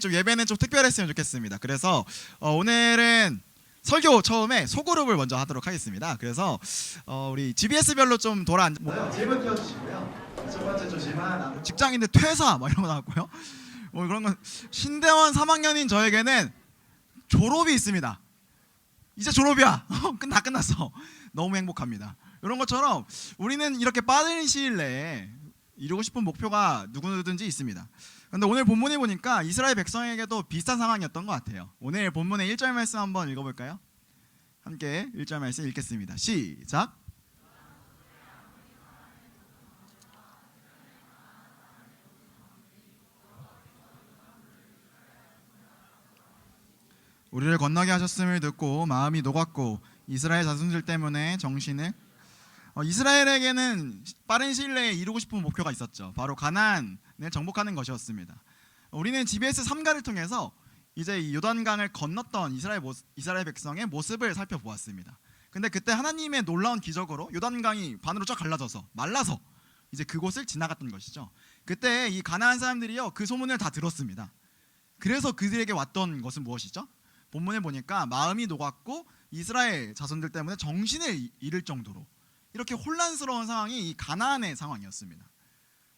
좀 예배는 좀 특별했으면 좋겠습니다. 그래서 오늘은 설교 처음에 소그룹을 먼저 하도록 하겠습니다. 그래서 우리 GBS별로 좀 돌아앉아요. 질문 띄워주시고요. 첫 번째 조심한 직장인들 퇴사 뭐 이런 거 나왔고요. 뭐 그런 건 신대원 3학년인 저에게는 졸업이 있습니다. 이제 졸업이야. 다 끝났어. 너무 행복합니다. 이런 것처럼 우리는 이렇게 빠른 시일 내에 이루고 싶은 목표가 누구든지 있습니다. 그런데 오늘 본문에 보니까 이스라엘 백성에게도 비슷한 상황이었던 것 같아요. 오늘 본문의 1절 말씀 한번 읽어볼까요? 함께 1절 말씀 읽겠습니다. 시작. 우리를 건너게 하셨음을 듣고 마음이 녹았고 이스라엘 자손들 때문에 정신을 이스라엘에게는 빠른 시일 내에 이루고 싶은 목표가 있었죠. 바로 가나안을 정복하는 것이었습니다. 우리는 GBS 3가를 통해서 이제 이 요단강을 건넜던 이스라엘 백성의 모습을 살펴보았습니다. 근데 그때 하나님의 놀라운 기적으로 요단강이 반으로 쫙 갈라져서 말라서 이제 그곳을 지나갔던 것이죠. 그때 이 가나안 사람들이요 그 소문을 다 들었습니다. 그래서 그들에게 왔던 것은 무엇이죠? 본문에 보니까 마음이 녹았고 이스라엘 자손들 때문에 정신을 잃을 정도로 이렇게 혼란스러운 상황이 이 가나안의 상황이었습니다.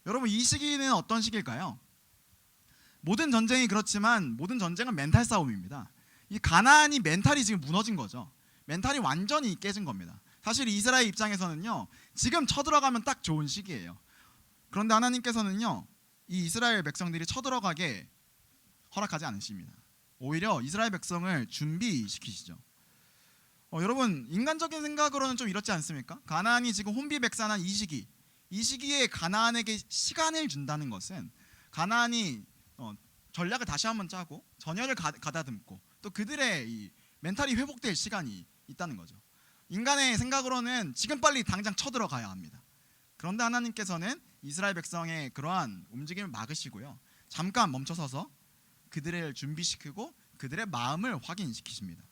여러분 이 시기는 어떤 시기일까요? 모든 전쟁이 그렇지만 모든 전쟁은 멘탈 싸움입니다. 이 가나안이 멘탈이 지금 무너진 거죠. 멘탈이 완전히 깨진 겁니다. 사실 이스라엘 입장에서는요 지금 쳐들어가면 딱 좋은 시기예요. 그런데 하나님께서는요 이 이스라엘 백성들이 쳐들어가게 허락하지 않으십니다. 오히려 이스라엘 백성을 준비시키시죠. 여러분 인간적인 생각으로는 좀 이렇지 않습니까? 가나안이 지금 혼비백산한 이 시기에 가나안에게 시간을 준다는 것은 가나안이 전략을 다시 한번 짜고 전열을 가다듬고 또 그들의 이 멘탈이 회복될 시간이 있다는 거죠. 인간의 생각으로는 지금 빨리 당장 쳐들어가야 합니다. 그런데 하나님께서는 이스라엘 백성의 그러한 움직임을 막으시고요 잠깐 멈춰서서 그들을 준비시키고 그들의 마음을 확인시키십니다.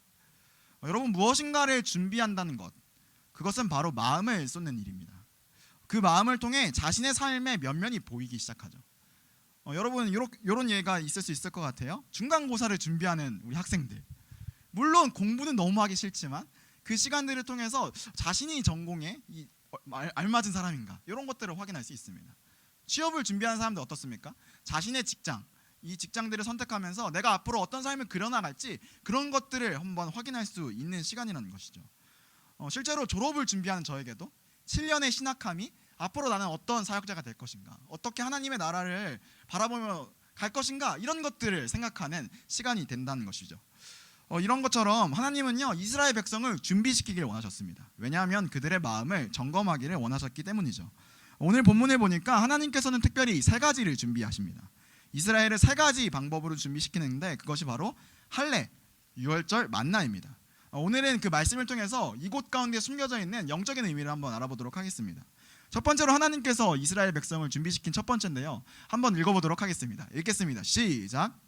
여러분 무엇인가를 준비한다는 것 그것은 바로 마음을 쏟는 일입니다. 그 마음을 통해 자신의 삶의 면면이 보이기 시작하죠. 여러분 이런 예가 있을 수 있을 것 같아요. 중간고사를 준비하는 우리 학생들 물론 공부는 너무 하기 싫지만 그 시간들을 통해서 자신이 전공에 알맞은 사람인가 이런 것들을 확인할 수 있습니다. 취업을 준비하는 사람들 어떻습니까? 자신의 직장 이 직장들을 선택하면서 내가 앞으로 어떤 삶을 그려나갈지 그런 것들을 한번 확인할 수 있는 시간이라는 것이죠. 실제로 졸업을 준비하는 저에게도 7년의 신학함이 앞으로 나는 어떤 사역자가 될 것인가 어떻게 하나님의 나라를 바라보며 갈 것인가 이런 것들을 생각하는 시간이 된다는 것이죠. 이런 것처럼 하나님은요 이스라엘 백성을 준비시키기를 원하셨습니다. 왜냐하면 그들의 마음을 점검하기를 원하셨기 때문이죠. 오늘 본문을 보니까 하나님께서는 특별히 세 가지를 준비하십니다. 이스라엘을 세 가지 방법으로 준비시키는데 그것이 바로 할례, 유월절, 만나입니다. 오늘은 그 말씀을 통해서 이곳 가운데 숨겨져 있는 영적인 의미를 한번 알아보도록 하겠습니다. 첫 번째로 하나님께서 이스라엘 백성을 준비시킨 첫 번째인데요 한번 읽어보도록 하겠습니다. 읽겠습니다. 시작.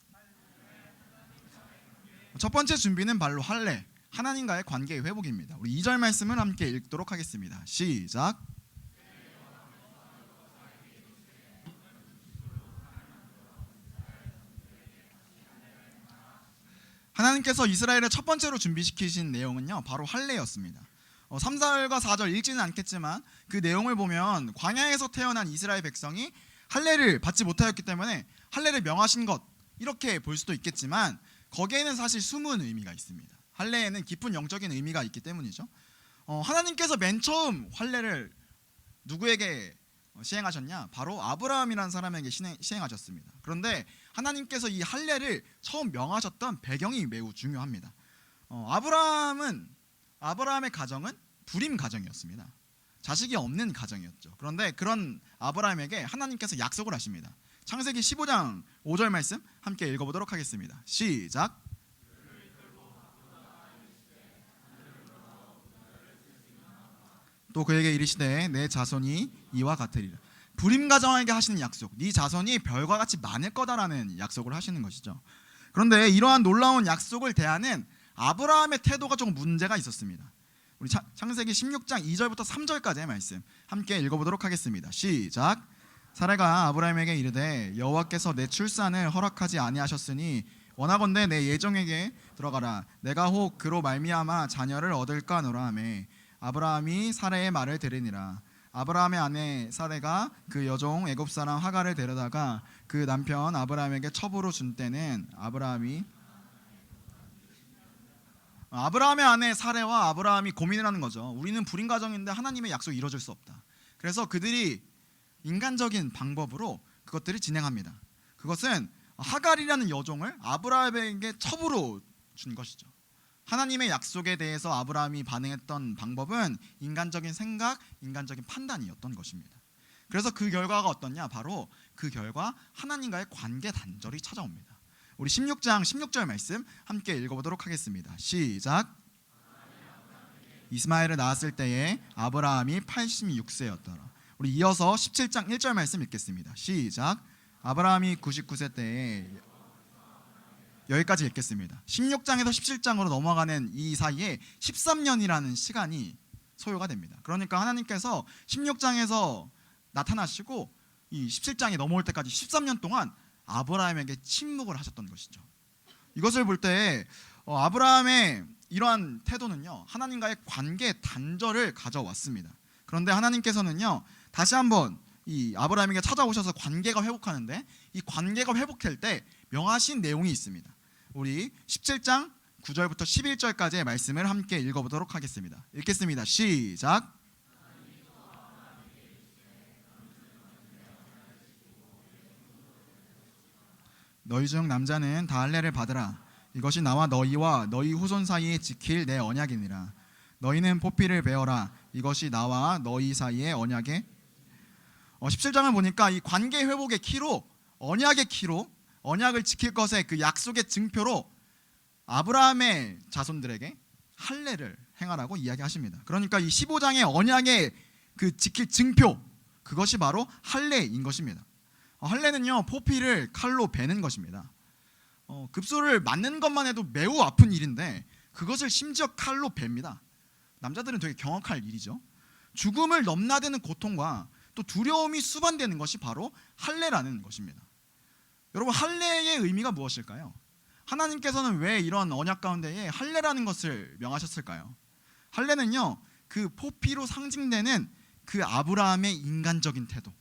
첫 번째 준비는 바로 할례, 하나님과의 관계의 회복입니다. 우리 2절 말씀을 함께 읽도록 하겠습니다. 시작. 하나님께서 이스라엘을 첫 번째로 준비시키신 내용은요 바로 할례였습니다. 3, 4절과 4절 읽지는 않겠지만 그 내용을 보면 광야에서 태어난 이스라엘 백성이 할례를 받지 못하였기 때문에 할례를 명하신 것 이렇게 볼 수도 있겠지만 거기에는 사실 숨은 의미가 있습니다. 할례에는 깊은 영적인 의미가 있기 때문이죠. 하나님께서 맨 처음 할례를 누구에게 시행하셨냐? 바로 아브라함이라는 사람에게 시행하셨습니다. 그런데 하나님께서 이 할례를 처음 명하셨던 배경이 매우 중요합니다. 아브라함의 가정은 불임 가정이었습니다. 자식이 없는 가정이었죠. 그런데 그런 아브라함에게 하나님께서 약속을 하십니다. 창세기 15장 5절 말씀 함께 읽어보도록 하겠습니다. 시작. 또 그에게 이르시되 내 자손이 이와 같으리라. 불임 가정에게 하시는 약속, 네 자손이 별과 같이 많을 거다라는 약속을 하시는 것이죠. 그런데 이러한 놀라운 약속을 대하는 아브라함의 태도가 조금 문제가 있었습니다. 우리 창세기 16장 2절부터 3절까지의 말씀 함께 읽어보도록 하겠습니다. 시작. 사라가 아브라함에게 이르되 여호와께서 내 출산을 허락하지 아니하셨으니 원하건대 내 예정에게 들어가라. 내가 혹 그로 말미암아 자녀를 얻을까 하노라 하매 아브라함이 사라의 말을 들으니라. 아브라함의 아내 사라가 그 여종 애굽 사람 하갈을 데려다가 그 남편 아브라함에게 첩으로 준 때는 아브라함의 아내 사라와 아브라함이 고민을 하는 거죠. 우리는 불임 가정인데 하나님의 약속이 이루어질 수 없다. 그래서 그들이 인간적인 방법으로 그것들을 진행합니다. 그것은 하갈이라는 여종을 아브라함에게 첩으로 준 것이죠. 하나님의 약속에 대해서 아브라함이 반응했던 방법은 인간적인 생각, 인간적인 판단이었던 것입니다. 그래서 그 결과가 어떻냐? 바로 그 결과 하나님과의 관계 단절이 찾아옵니다. 우리 16장 16절 말씀 함께 읽어보도록 하겠습니다. 시작. 이스마엘을 낳았을 때에 아브라함이 86세였더라. 우리 이어서 17장 1절 말씀 읽겠습니다. 시작. 아브라함이 99세 때에 여기까지 읽겠습니다. 16장에서 17장으로 넘어가는 이 사이에 13년이라는 시간이 소요가 됩니다. 그러니까 하나님께서 16장에서 나타나시고 이 17장이 넘어올 때까지 13년 동안 아브라함에게 침묵을 하셨던 것이죠. 이것을 볼 때 아브라함의 이러한 태도는요, 하나님과의 관계 단절을 가져왔습니다. 그런데 하나님께서는요, 다시 한번 이 아브라함에게 찾아오셔서 관계가 회복하는데, 이 관계가 회복될 때 명하신 내용이 있습니다. 우리 17장 9절부터 11절까지의 말씀을 함께 읽어보도록 하겠습니다. 읽겠습니다. 시작. 너희 중 남자는 다 할례를 받으라. 이것이 나와 너희와 너희 후손 사이에 지킬 내 언약이니라. 너희는 포피를 베어라. 이것이 나와 너희 사이의 언약의 17장을 보니까 이 관계 회복의 키로, 언약의 키로, 언약을 지킬 것의 그 약속의 증표로 아브라함의 자손들에게 할례를 행하라고 이야기하십니다. 그러니까 이 15장의 언약의 그 지킬 증표, 그것이 바로 할례인 것입니다. 할례는요, 포피를 칼로 베는 것입니다. 급소를 맞는 것만 해도 매우 아픈 일인데 그것을 심지어 칼로 베입니다. 남자들은 되게 경악할 일이죠. 죽음을 넘나드는 고통과 또 두려움이 수반되는 것이 바로 할례라는 것입니다. 여러분, 할례의 의미가 무엇일까요? 하나님께서는 왜 이런 언약 가운데에 할례라는 것을 명하셨을까요? 할례는요, 그 포피로 상징되는 그 아브라함의 인간적인 태도,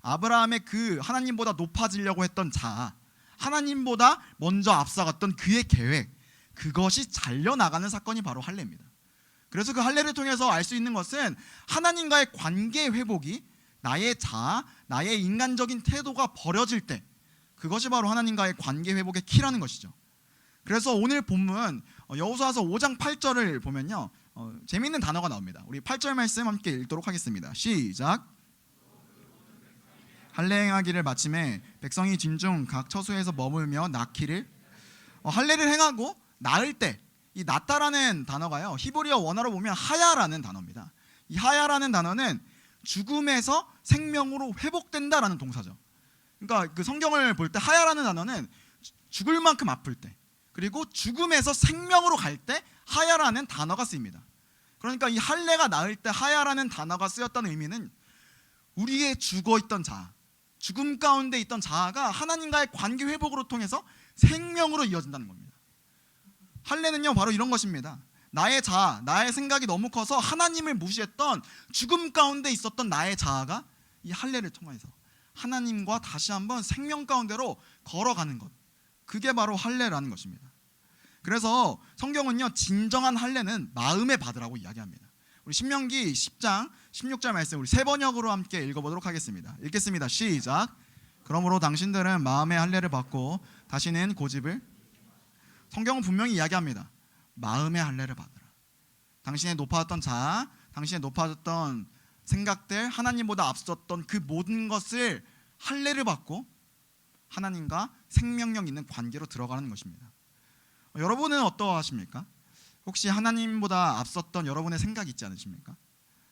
아브라함의 그 하나님보다 높아지려고 했던 자아, 하나님보다 먼저 앞서갔던 그의 계획, 그것이 잘려나가는 사건이 바로 할례입니다. 그래서 그 할례를 통해서 알 수 있는 것은 하나님과의 관계 회복이, 나의 자아, 나의 인간적인 태도가 버려질 때, 그것이 바로 하나님과의 관계 회복의 키라는 것이죠. 그래서 오늘 본문 여호수아서 5장 8절을 보면요, 재미있는 단어가 나옵니다. 우리 8절 말씀 함께 읽도록 하겠습니다. 시작. 할례 행하기를 마침에 백성이 진중 각 처소에서 머물며 낳기를, 할례를 행하고 낳을 때, 이 낳다라는 단어가요, 히브리어 원어로 보면 하야라는 단어입니다. 이 하야라는 단어는 죽음에서 생명으로 회복된다라는 동사죠. 그러니까 그 성경을 볼 때 하야라는 단어는 죽을 만큼 아플 때, 그리고 죽음에서 생명으로 갈 때 하야라는 단어가 쓰입니다. 그러니까 이 할례가 나을 때 하야라는 단어가 쓰였다는 의미는 우리의 죽어있던 자아, 죽음 가운데 있던 자아가 하나님과의 관계 회복으로 통해서 생명으로 이어진다는 겁니다. 할례는요, 바로 이런 것입니다. 나의 자아, 나의 생각이 너무 커서 하나님을 무시했던 죽음 가운데 있었던 나의 자아가 이 할례를 통해서 하나님과 다시 한번 생명 가운데로 걸어가는 것, 그게 바로 할례라는 것입니다. 그래서 성경은요, 진정한 할례는 마음에 받으라고 이야기합니다. 우리 신명기 10장 16절 말씀 우리 세 번역으로 함께 읽어보도록 하겠습니다. 읽겠습니다. 시작. 그러므로 당신들은 마음의 할례를 받고 다시는 고집을, 성경은 분명히 이야기합니다. 마음의 할례를 받으라. 당신의 높아졌던 자아, 당신의 높아졌던 생각들, 하나님보다 앞섰던 그 모든 것을 할례를 받고 하나님과 생명력 있는 관계로 들어가는 것입니다. 여러분은 어떠하십니까? 혹시 하나님보다 앞섰던 여러분의 생각 있지 않으십니까?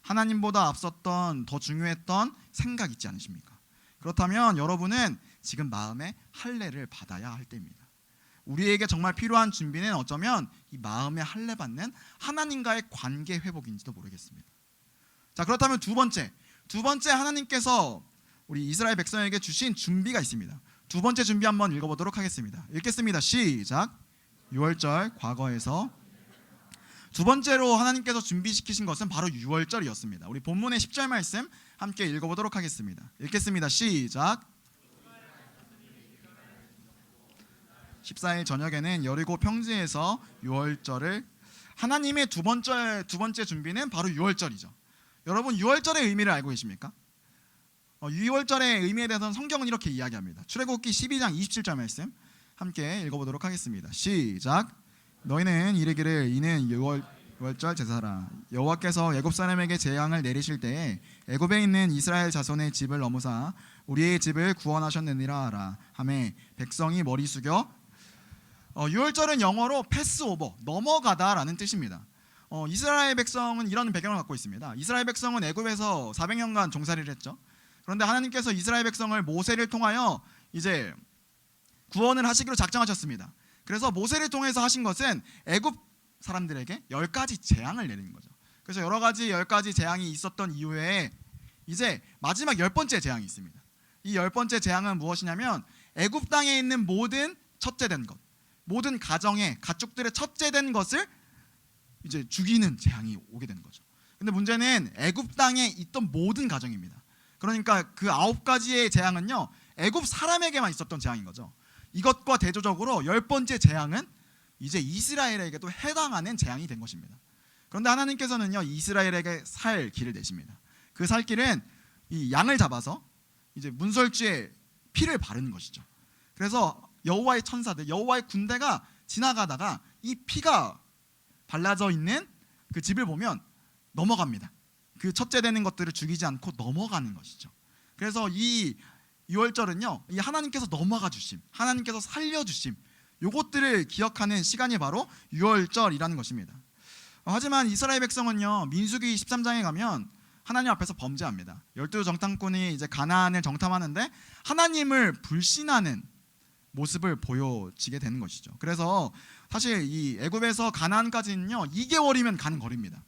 하나님보다 앞섰던, 더 중요했던 생각 있지 않으십니까? 그렇다면 여러분은 지금 마음의 할례를 받아야 할 때입니다. 우리에게 정말 필요한 준비는 어쩌면 이 마음의 할례 받는 하나님과의 관계 회복인지도 모르겠습니다. 자, 그렇다면 두 번째 하나님께서 우리 이스라엘 백성에게 주신 준비가 있습니다. 두 번째 준비 한번 읽어보도록 하겠습니다. 읽겠습니다. 시작. 6월절 과거에서 두 번째로 하나님께서 준비시키신 것은 바로 6월절이었습니다. 우리 본문의 10절 말씀 함께 읽어보도록 하겠습니다. 읽겠습니다. 시작. 14일 저녁에는 여리고 평지에서 6월절을 하나님의 두 번째 준비는 바로 6월절이죠. 여러분 6월절의 의미를 알고 계십니까? 6월절의 의미에 대해서는 성경은 이렇게 이야기합니다. 출애굽기 12장 27절 말씀 함께 읽어보도록 하겠습니다. 시작. 너희는 이르기를 이는 6월절 제사라. 여호와께서 애굽 사람에게 재앙을 내리실 때에 애굽에 있는 이스라엘 자손의 집을 넘으사 우리의 집을 구원하셨느니라 하라 하매 백성이 머리 숙여 6월절은 영어로 패스오버, 넘어가다라는 뜻입니다. 이스라엘 백성은 이런 배경을 갖고 있습니다. 이스라엘 백성은 애굽에서 400년간 종살이를 했죠. 그런데 하나님께서 이스라엘 백성을 모세를 통하여 이제 구원을 하시기로 작정하셨습니다. 그래서 모세를 통해서 하신 것은 애굽 사람들에게 10가지 재앙을 내리는 거죠. 그래서 여러 가지 10가지 재앙이 있었던 이후에 이제 마지막 10번째 재앙이 있습니다. 이 10번째 재앙은 무엇이냐면 애굽 땅에 있는 모든 첫째된 것, 모든 가정의 가축들의 첫째된 것을 이제 죽이는 재앙이 오게 되는 거죠. 근데 문제는 애굽 땅에 있던 모든 가정입니다. 그러니까 그 9가지의 재앙은요 애굽 사람에게만 있었던 재앙인 거죠. 이것과 대조적으로 10번째 재앙은 이제 이스라엘에게도 해당하는 재앙이 된 것입니다. 그런데 하나님께서는요 이스라엘에게 살 길을 내십니다. 그 살 길은 이 양을 잡아서 이제 문설주에 피를 바르는 것이죠. 그래서 여호와의 천사들, 여호와의 군대가 지나가다가 이 피가 발라져 있는 그 집을 보면 넘어갑니다. 그 첫째 되는 것들을 죽이지 않고 넘어가는 것이죠. 그래서 이 6월절은요 이 하나님께서 넘어가 주심, 하나님께서 살려 주심, 요것들을 기억하는 시간이 바로 6월절이라는 것입니다. 하지만 이스라엘 백성은요 민수기 13장에 가면 하나님 앞에서 범죄합니다. 12 정탐꾼이 이제 가나안을 정탐하는데 하나님을 불신하는 모습을 보여지게 되는 것이죠. 그래서 사실 이 애굽에서 가나안까지는요 2개월이면 가는 거리입니다.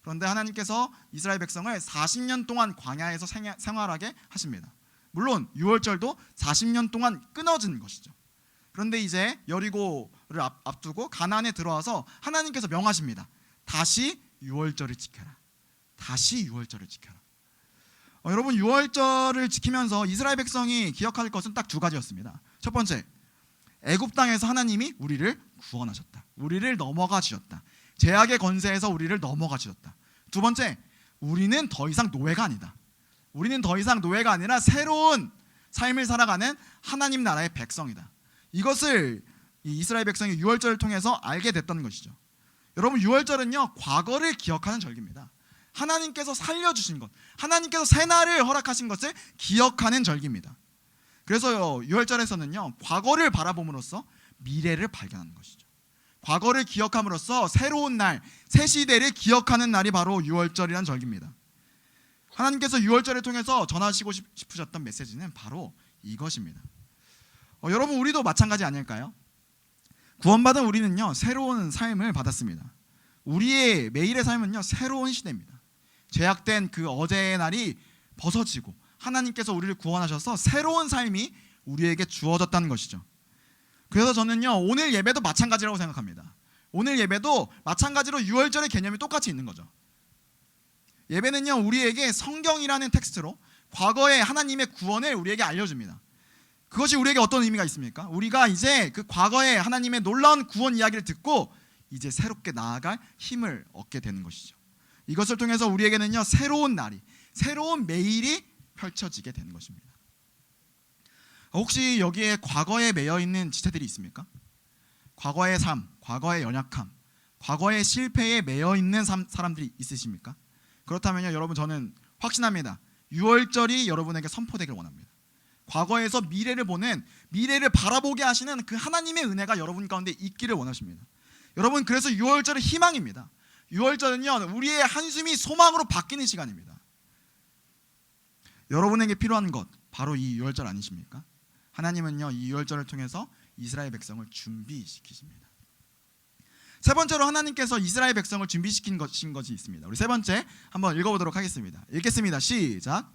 그런데 하나님께서 이스라엘 백성을 40년 동안 광야에서 생활하게 하십니다. 물론 6월절도 40년 동안 끊어진 것이죠. 그런데 이제 여리고를 앞두고 가나안에 들어와서 하나님께서 명하십니다. 다시 6월절을 지켜라. 다시 6월절을 지켜라. 여러분 6월절을 지키면서 이스라엘 백성이 기억할 것은 딱 두 가지였습니다. 첫 번째, 애굽 땅에서 하나님이 우리를 구원하셨다. 우리를 넘어가 주셨다. 죄악의 권세에서 우리를 넘어가 주셨다. 두 번째, 우리는 더 이상 노예가 아니다. 우리는 더 이상 노예가 아니라 새로운 삶을 살아가는 하나님 나라의 백성이다. 이것을 이스라엘 백성이 6월절을 통해서 알게 됐던 것이죠. 여러분 6월절은요 과거를 기억하는 절기입니다. 하나님께서 살려주신 것, 하나님께서 새날을 허락하신 것을 기억하는 절기입니다. 그래서 6월절에서는요 과거를 바라봄으로써 미래를 발견하는 것이죠. 과거를 기억함으로써 새로운 날, 새 시대를 기억하는 날이 바로 6월절이라는 절기입니다. 하나님께서 6월절을 통해서 전하시고 싶으셨던 메시지는 바로 이것입니다. 여러분 우리도 마찬가지 아닐까요? 구원받은 우리는요 새로운 삶을 받았습니다. 우리의 매일의 삶은요 새로운 시대입니다. 죄악된 그 어제의 날이 벗어지고 하나님께서 우리를 구원하셔서 새로운 삶이 우리에게 주어졌다는 것이죠. 그래서 저는요 오늘 예배도 마찬가지라고 생각합니다. 오늘 예배도 마찬가지로 6월절의 개념이 똑같이 있는 거죠. 예배는요 우리에게 성경이라는 텍스트로 과거의 하나님의 구원을 우리에게 알려줍니다. 그것이 우리에게 어떤 의미가 있습니까? 우리가 이제 그 과거의 하나님의 놀라운 구원 이야기를 듣고 이제 새롭게 나아갈 힘을 얻게 되는 것이죠. 이것을 통해서 우리에게는요 새로운 날이, 새로운 매일이 펼쳐지게 되는 것입니다. 혹시 여기에 과거에 매여 있는 지체들이 있습니까? 과거의 삶, 과거의 연약함, 과거의 실패에 매여 있는 사람들이 있으십니까? 그렇다면요 여러분 저는 확신합니다. 6월절이 여러분에게 선포되길 원합니다. 과거에서 미래를 보는, 미래를 바라보게 하시는 그 하나님의 은혜가 여러분 가운데 있기를 원하십니다. 여러분 그래서 6월절은 희망입니다. 6월절은요 우리의 한숨이 소망으로 바뀌는 시간입니다. 여러분에게 필요한 것 바로 이 6월절 아니십니까? 하나님은요 이 6월절을 통해서 이스라엘 백성을 준비시키십니다. 세 번째로 하나님께서 이스라엘 백성을 준비시킨 것이 있습니다. 우리 세 번째 한번 읽어보도록 하겠습니다. 읽겠습니다. 시작.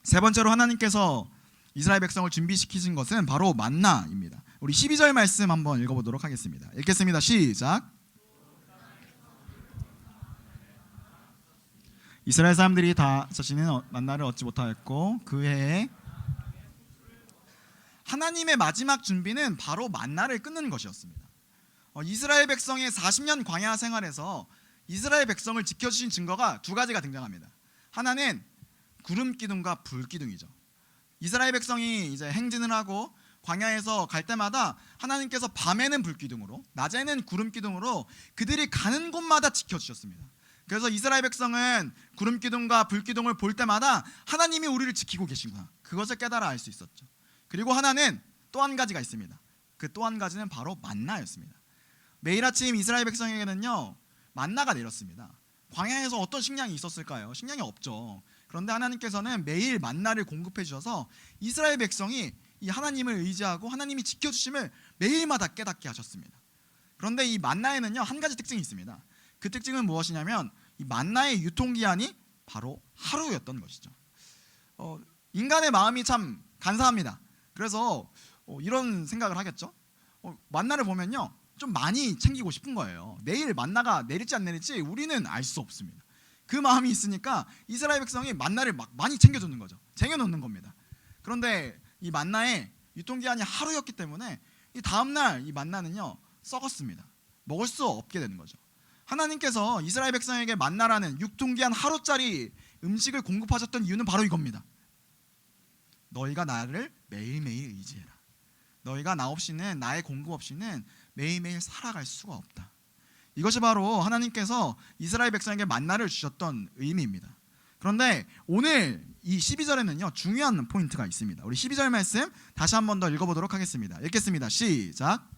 세 번째로 하나님께서 이스라엘 백성을 준비시키신 것은 바로 만나입니다. 우리 12절 말씀 한번 읽어보도록 하겠습니다. 읽겠습니다. 시작. 이스라엘 사람들이 다 자신은 만나를 얻지 못하였고 그 해에 하나님의 마지막 준비는 바로 만나를 끊는 것이었습니다. 이스라엘 백성의 40년 광야 생활에서 이스라엘 백성을 지켜주신 증거가 두 가지가 등장합니다. 하나는 구름 기둥과 불 기둥이죠. 이스라엘 백성이 이제 행진을 하고 광야에서 갈 때마다 하나님께서 밤에는 불 기둥으로, 낮에는 구름 기둥으로 그들이 가는 곳마다 지켜주셨습니다. 그래서 이스라엘 백성은 구름 기둥과 불 기둥을 볼 때마다 하나님이 우리를 지키고 계신구나, 그것을 깨달아 알 수 있었죠. 그리고 하나는 또 한 가지가 있습니다. 그 또 한 가지는 바로 만나였습니다. 매일 아침 이스라엘 백성에게는요 만나가 내렸습니다. 광야에서 어떤 식량이 있었을까요? 식량이 없죠. 그런데 하나님께서는 매일 만나를 공급해 주셔서 이스라엘 백성이 이 하나님을 의지하고 하나님이 지켜주심을 매일마다 깨닫게 하셨습니다. 그런데 이 만나에는요 한 가지 특징이 있습니다. 그 특징은 무엇이냐면 이 만나의 유통기한이 바로 하루였던 것이죠. 인간의 마음이 참 간사합니다. 그래서 이런 생각을 하겠죠. 만나를 보면요 좀 많이 챙기고 싶은 거예요. 내일 만나가 내릴지 안 내릴지 우리는 알 수 없습니다. 그 마음이 있으니까 이스라엘 백성이 만나를 막 많이 챙겨주는 거죠. 쟁여놓는 겁니다. 그런데 이 만나의 유통기한이 하루였기 때문에 이 다음날 이 만나는요 썩었습니다. 먹을 수 없게 되는 거죠. 하나님께서 이스라엘 백성에게 만나라는 유통기한 하루짜리 음식을 공급하셨던 이유는 바로 이겁니다. 너희가 나를 매일매일 의지해라. 너희가 나 없이는, 나의 공급 없이는 매일매일 살아갈 수가 없다. 이것이 바로 하나님께서 이스라엘 백성에게 만나를 주셨던 의미입니다. 그런데 오늘 이 12절에는요 중요한 포인트가 있습니다. 우리 12절 말씀 다시 한 번 더 읽어보도록 하겠습니다. 읽겠습니다. 시작.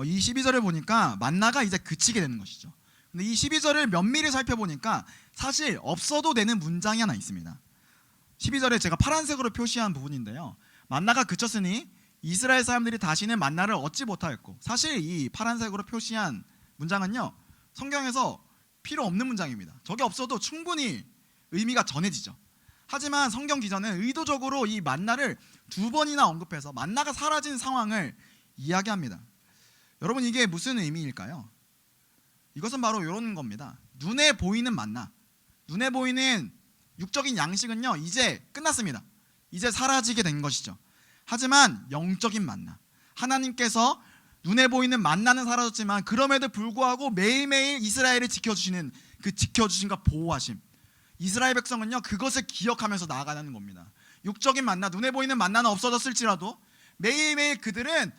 이 12절을 보니까 만나가 이제 그치게 되는 것이죠. 근데 이 12절을 면밀히 살펴보니까 사실 없어도 되는 문장이 하나 있습니다. 12절에 제가 파란색으로 표시한 부분인데요, 만나가 그쳤으니 이스라엘 사람들이 다시는 만나를 얻지 못하였고, 사실 이 파란색으로 표시한 문장은요 성경에서 필요 없는 문장입니다. 저게 없어도 충분히 의미가 전해지죠. 하지만 성경 기자는 의도적으로 이 만나를 두 번이나 언급해서 만나가 사라진 상황을 이야기합니다. 여러분 이게 무슨 의미일까요? 이것은 바로 이런 겁니다. 눈에 보이는 만나, 눈에 보이는 육적인 양식은요 이제 끝났습니다. 이제 사라지게 된 것이죠. 하지만 영적인 만나, 하나님께서 눈에 보이는 만나는 사라졌지만 그럼에도 불구하고 매일매일 이스라엘을 지켜주시는 그 지켜주심과 보호하심, 이스라엘 백성은요 그것을 기억하면서 나아가는 겁니다. 육적인 만나, 눈에 보이는 만나는 없어졌을지라도 매일매일 그들은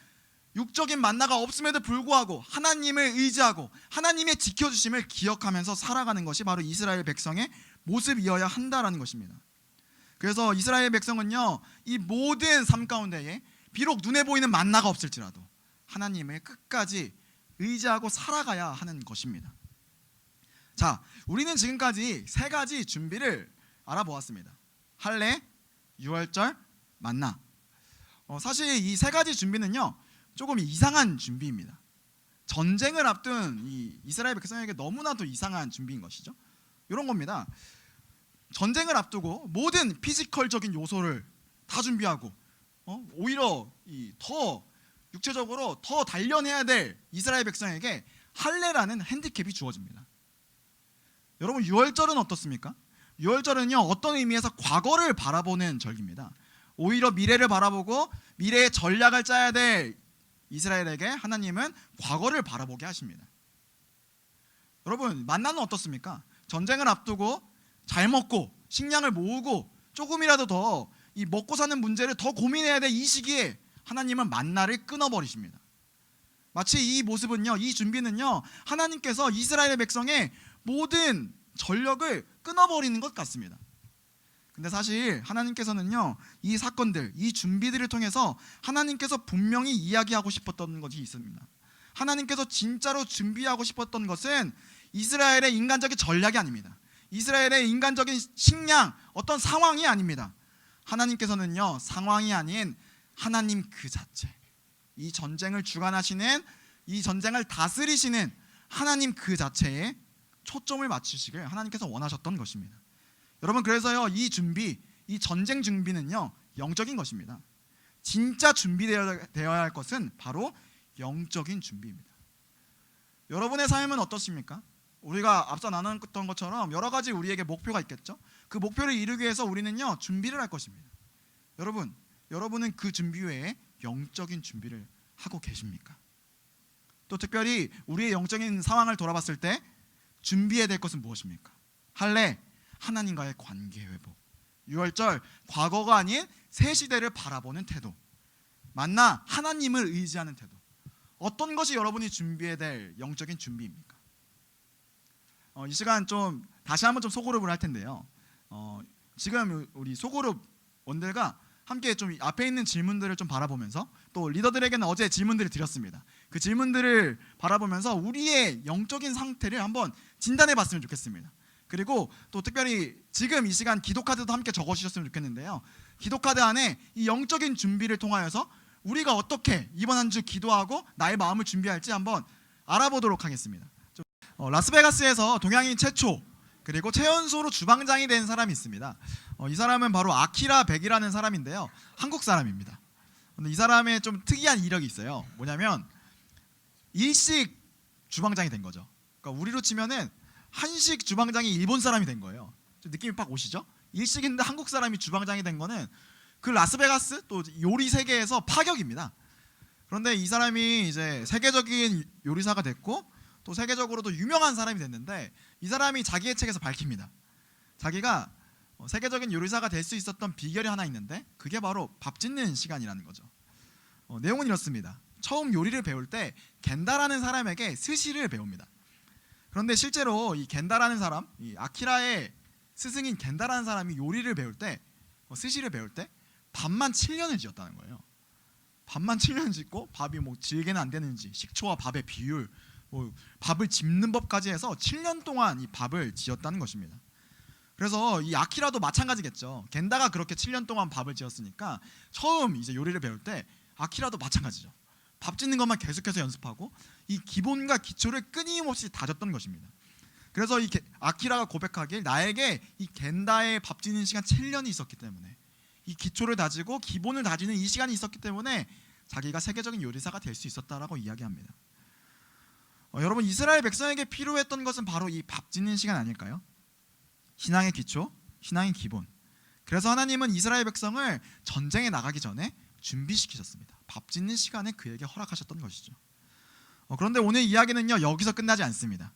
육적인 만나가 없음에도 불구하고 하나님을 의지하고 하나님의 지켜주심을 기억하면서 살아가는 것이 바로 이스라엘 백성의 모습이어야 한다라는 것입니다. 그래서 이스라엘 백성은요 이 모든 삶 가운데에 비록 눈에 보이는 만나가 없을지라도 하나님을 끝까지 의지하고 살아가야 하는 것입니다. 자, 우리는 지금까지 세 가지 준비를 알아보았습니다. 할례, 유월절, 만나. 사실 이 세 가지 준비는요 조금 이상한 준비입니다. 전쟁을 앞둔 이 이스라엘 백성에게 너무나도 이상한 준비인 것이죠. 이런 겁니다. 전쟁을 앞두고 모든 피지컬적인 요소를 다 준비하고 오히려 더 육체적으로 더 단련해야 될 이스라엘 백성에게 할례라는 핸디캡이 주어집니다. 여러분 유월절은 어떻습니까? 유월절은요 어떤 의미에서 과거를 바라보는 절기입니다. 오히려 미래를 바라보고 미래의 전략을 짜야 될 이스라엘에게 하나님은 과거를 바라보게 하십니다. 여러분 만나는 어떻습니까? 전쟁을 앞두고 잘 먹고 식량을 모으고 조금이라도 더 이 먹고 사는 문제를 더 고민해야 될 이 시기에 하나님은 만나를 끊어버리십니다. 마치 이 모습은요, 이 준비는요 하나님께서 이스라엘 백성의 모든 전력을 끊어버리는 것 같습니다. 근데 사실 하나님께서는요 이 사건들, 이 준비들을 통해서 하나님께서 분명히 이야기하고 싶었던 것이 있습니다. 하나님께서 진짜로 준비하고 싶었던 것은 이스라엘의 인간적인 전략이 아닙니다. 이스라엘의 인간적인 식량, 어떤 상황이 아닙니다. 하나님께서는요 상황이 아닌 하나님 그 자체, 이 전쟁을 주관하시는, 이 전쟁을 다스리시는 하나님 그 자체에 초점을 맞추시길 하나님께서 원하셨던 것입니다. 여러분, 그래서요, 이 준비, 이 전쟁 준비는요, 영적인 것입니다. 진짜 준비되어야 할 것은 바로 영적인 준비입니다. 여러분의 삶은 어떻습니까? 우리가 앞서 나눴던 것처럼 여러 가지 우리에게 목표가 있겠죠. 그 목표를 이루기 위해서 우리는요, 준비를 할 것입니다. 여러분은 그 준비 외에 영적인 준비를 하고 계십니까? 또 특별히 우리의 영적인 상황을 돌아봤을 때 준비해야 될 것은 무엇입니까? 할례, 하나님과의 관계 회복. 유월절, 과거가 아닌 새 시대를 바라보는 태도. 만나, 하나님을 의지하는 태도. 어떤 것이 여러분이 준비해야 될 영적인 준비입니까? 이 시간 좀 다시 한번 좀 소그룹을 할 텐데요. 지금 우리 소그룹 원들과 함께 좀 앞에 있는 질문들을 좀 바라보면서, 또 리더들에게는 어제 질문들을 드렸습니다. 그 질문들을 바라보면서 우리의 영적인 상태를 한번 진단해 봤으면 좋겠습니다. 그리고 또 특별히 지금 이 시간 기도카드도 함께 적어주셨으면 좋겠는데요. 기도카드 안에 이 영적인 준비를 통하여서 우리가 어떻게 이번 한 주 기도하고 나의 마음을 준비할지 한번 알아보도록 하겠습니다. 라스베가스에서 동양인 최초, 그리고 최연소로 주방장이 된 사람이 있습니다. 이 사람은 바로 아키라 백이라는 사람인데요, 한국 사람입니다. 근데 이 사람의 좀 특이한 이력이 있어요. 뭐냐면 일식 주방장이 된 거죠. 그러니까 우리로 치면은 한식 주방장이 일본 사람이 된 거예요. 좀 느낌이 팍 오시죠? 일식인데 한국 사람이 주방장이 된 거는 그 라스베가스 또 요리 세계에서 파격입니다. 그런데 이 사람이 이제 세계적인 요리사가 됐고 또 세계적으로도 유명한 사람이 됐는데, 이 사람이 자기의 책에서 밝힙니다. 자기가 세계적인 요리사가 될 수 있었던 비결이 하나 있는데, 그게 바로 밥 짓는 시간이라는 거죠. 내용은 이렇습니다. 처음 요리를 배울 때 겐다라는 사람에게 스시를 배웁니다. 그런데 실제로 이 겐다라는 사람, 이 아키라의 스승인 겐다라는 사람이 요리를 배울 때, 스시를 배울 때 밥만 7년을 지었다는 거예요. 밥만 7년 짓고 밥이 뭐 질게는 안 되는지, 식초와 밥의 비율, 밥을 짚는 법까지 해서 7년 동안 이 밥을 지었다는 것입니다. 그래서 이 아키라도 마찬가지겠죠. 겐다가 그렇게 7년 동안 밥을 지었으니까 처음 이제 요리를 배울 때 아키라도 마찬가지죠. 밥 짓는 것만 계속해서 연습하고 이 기본과 기초를 끊임없이 다졌던 것입니다. 그래서 이 아키라가 고백하길, 나에게 이 겐다의 밥 짓는 시간 7년이 있었기 때문에, 이 기초를 다지고 기본을 다지는 이 시간이 있었기 때문에 자기가 세계적인 요리사가 될 수 있었다라고 이야기합니다. 여러분, 이스라엘 백성에게 필요했던 것은 바로 이 밥 짓는 시간 아닐까요? 신앙의 기초, 신앙의 기본. 그래서 하나님은 이스라엘 백성을 전쟁에 나가기 전에 준비시키셨습니다. 밥 짓는 시간에 그에게 허락하셨던 것이죠. 그런데 오늘 이야기는요, 여기서 끝나지 않습니다.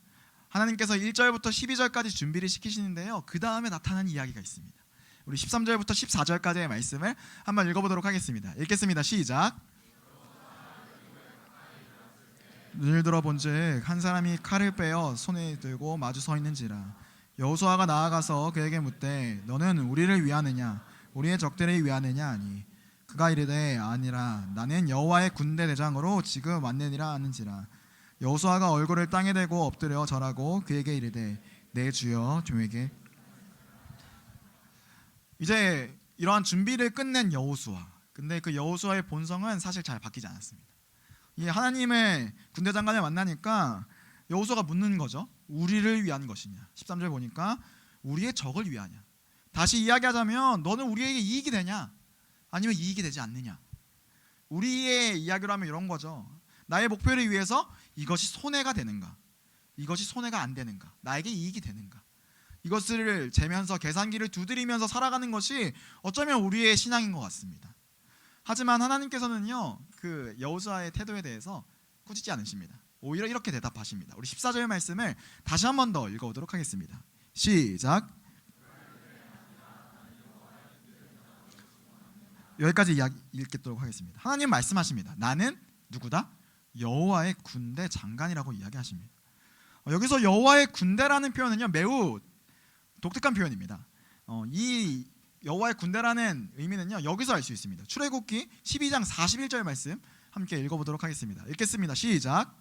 하나님께서 1절부터 12절까지 준비를 시키시는데요, 그 다음에 나타난 이야기가 있습니다. 우리 13절부터 14절까지의 말씀을 한번 읽어보도록 하겠습니다. 읽겠습니다. 시작. 눈을 들어 본즉 한 사람이 칼을 빼어 손에 들고 마주 서 있는지라. 여호수아가 나아가서 그에게 묻되 너는 우리를 위하느냐 우리의 적들을 위하느냐 하니, 그가 이르되 아니라 나는 여호와의 군대 대장으로 지금 왔느니라 하는지라. 여호수아가 얼굴을 땅에 대고 엎드려 절하고 그에게 이르되 내 주여 주에게. 이제 이러한 준비를 끝낸 여호수아. 근데 그 여호수아의 본성은 사실 잘 바뀌지 않았습니다. 이 하나님의 군대 장관을 만나니까 여호수아가 묻는 거죠. 우리를 위한 것이냐. 13절 보니까 우리의 적을 위하냐. 다시 이야기하자면 너는 우리에게 이익이 되냐 아니면 이익이 되지 않느냐. 우리의 이야기로 하면 이런 거죠. 나의 목표를 위해서 이것이 손해가 되는가, 이것이 손해가 안 되는가, 나에게 이익이 되는가, 이것을 재면서 계산기를 두드리면서 살아가는 것이 어쩌면 우리의 신앙인 것 같습니다. 하지만 하나님께서는요, 그 여호수아의 태도에 대해서 꾸짖지 않으십니다. 오히려 이렇게 대답하십니다. 우리 14절 말씀을 다시 한 번 더 읽어보도록 하겠습니다. 시작. 여기까지 이야기 읽도록 하겠습니다. 하나님 말씀하십니다. 나는 누구다? 여호와의 군대 장관이라고 이야기하십니다. 여기서 여호와의 군대라는 표현은요, 매우 독특한 표현입니다. 이 여호와의 군대라는 의미는요, 여기서 알 수 있습니다. 출애굽기 12장 41절 말씀 함께 읽어보도록 하겠습니다. 읽겠습니다. 시작.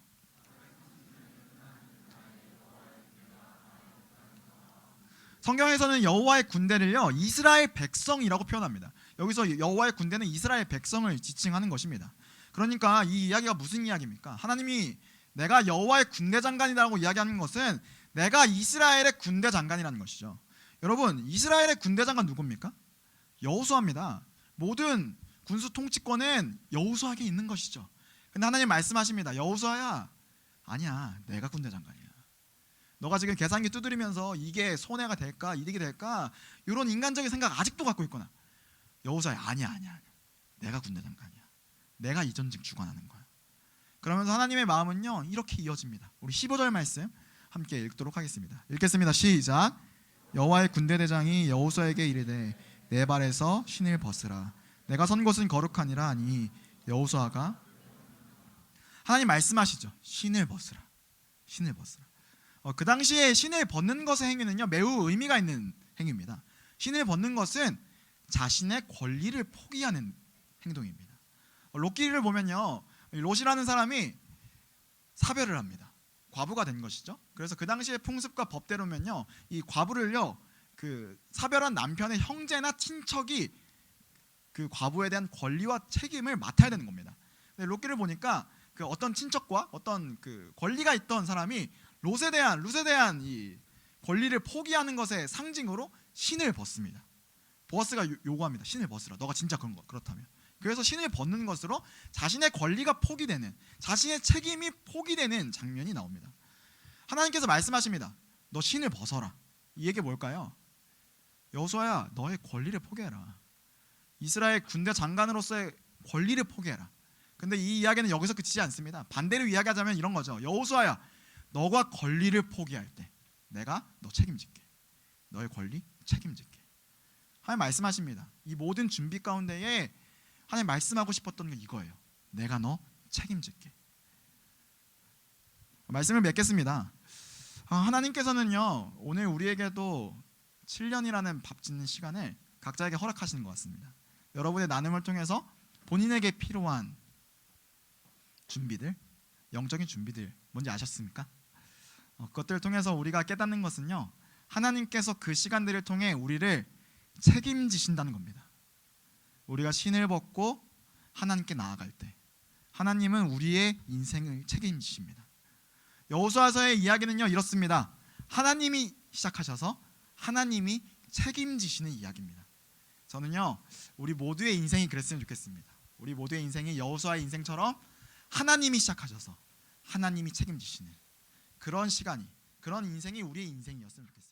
성경에서는 여호와의 군대를요, 이스라엘 백성이라고 표현합니다. 여기서 여호와의 군대는 이스라엘 백성을 지칭하는 것입니다. 그러니까 이 이야기가 무슨 이야기입니까? 하나님이 내가 여호와의 군대 장관이라고 이야기하는 것은 내가 이스라엘의 군대 장관이라는 것이죠. 여러분, 이스라엘의 군대 장관 누굽니까? 여호수아입니다. 모든 군수 통치권은 여호수아에게 있는 것이죠. 근데 하나님 말씀하십니다. 여호수아야, 아니야, 내가 군대 장관이야. 너가 지금 계산기 두드리면서 이게 손해가 될까 이득이 될까 이런 인간적인 생각 아직도 갖고 있구나. 여호수아야, 아니야, 내가 군대 장관이야. 내가 이 전직 주관하는 거야. 그러면서 하나님의 마음은요 이렇게 이어집니다. 우리 15절 말씀 함께 읽도록 하겠습니다. 읽겠습니다. 시작. 여호와의 군대 대장이 여호수아에게 이르되 내 발에서 신을 벗으라. 내가 선 곳은 거룩하니라 하니 여호수아가 하나님 말씀하시죠. 신을 벗으라. 신을 벗으라. 그 당시에 신을 벗는 것의 행위는요 매우 의미가 있는 행위입니다. 신을 벗는 것은 자신의 권리를 포기하는 행동입니다. 롯기를 보면요 롯이라는 사람이 사별을 합니다. 과부가 된 것이죠. 그래서 그 당시의 풍습과 법대로면요 이 과부를요 그 사별한 남편의 형제나 친척이 그 과부에 대한 권리와 책임을 맡아야 되는 겁니다. 근데 롯기를 보니까 그 어떤 친척과 어떤 그 권리가 있던 사람이 롯에 대한 이 권리를 포기하는 것의 상징으로 신을 벗습니다. 보아스가 요구합니다. 신을 벗으라. 너가 진짜 그렇다면. 그래서 신을 벗는 것으로 자신의 권리가 포기되는, 자신의 책임이 포기되는 장면이 나옵니다. 하나님께서 말씀하십니다. 너 신을 벗어라. 이 얘기 뭘까요? 여호수아야, 너의 권리를 포기해라. 이스라엘 군대 장관으로서의 권리를 포기해라. 근데 이 이야기는 여기서 그치지 않습니다. 반대로 이야기하자면 이런 거죠. 여호수아야, 너가 권리를 포기할 때 내가 너 책임질게. 너의 권리 책임질게. 하나님 말씀하십니다. 이 모든 준비 가운데에 하나님 말씀하고 싶었던 게 이거예요. 내가 너 책임질게. 말씀을 맺겠습니다. 하나님께서는요 오늘 우리에게도 7년이라는 밥 짓는 시간을 각자에게 허락하시는 것 같습니다. 여러분의 나눔을 통해서 본인에게 필요한 준비들, 영적인 준비들 뭔지 아셨습니까? 그것들을 통해서 우리가 깨닫는 것은요 하나님께서 그 시간들을 통해 우리를 책임지신다는 겁니다. 우리가 신을 벗고 하나님께 나아갈 때 하나님은 우리의 인생을 책임지십니다. 여호수아서의 이야기는요 이렇습니다. 하나님이 시작하셔서 하나님이 책임지시는 이야기입니다. 저는요 우리 모두의 인생이 그랬으면 좋겠습니다. 우리 모두의 인생이 여호수아의 인생처럼 하나님이 시작하셔서 하나님이 책임지시는 그런 시간이, 그런 인생이 우리의 인생이었으면 좋겠습니다.